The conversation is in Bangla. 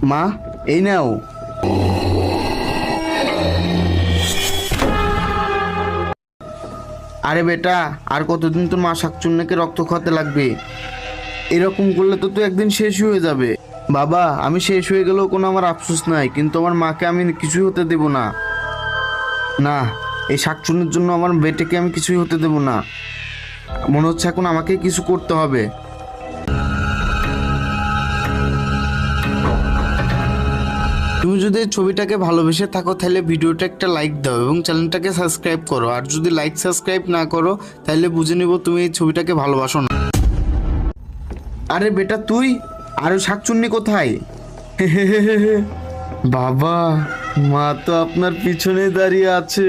মা, এই নাও। আরে বেটা, আর কতদিন তোর মা শাকচুন্নিকে রক্ত খাওয়াতে লাগবে? এরকম করলে তো তুই একদিন শেষ হয়ে যাবে। বাবা, আমি শেষ হয়ে গেলেও কোনো আমার আফসোস নাই, কিন্তু আমার মাকে আমি কিছুই হতে দেব না। না, এই শাকচুন্নির জন্য আমার বেটাকে আমি কিছুই হতে দেব না। মনে হচ্ছে এখন আমাকে কিছু করতে হবে। তুমি যদি এই ছবিটাকে ভালোবেসে থাকো তাহলে ভিডিওটা একটা লাইক দাও এবং চ্যানেলটাকে সাবস্ক্রাইব করো। আর যদি লাইক সাবস্ক্রাইব না করো তাহলে বুঝে নিব তুমি এই ছবিটাকে ভালোবাসো না। আরে বেটা তুই, আর ওই শাকচুন্নি কোথায়? বাবা, মা তো আপনার পিছনে দাঁড়িয়ে আছে।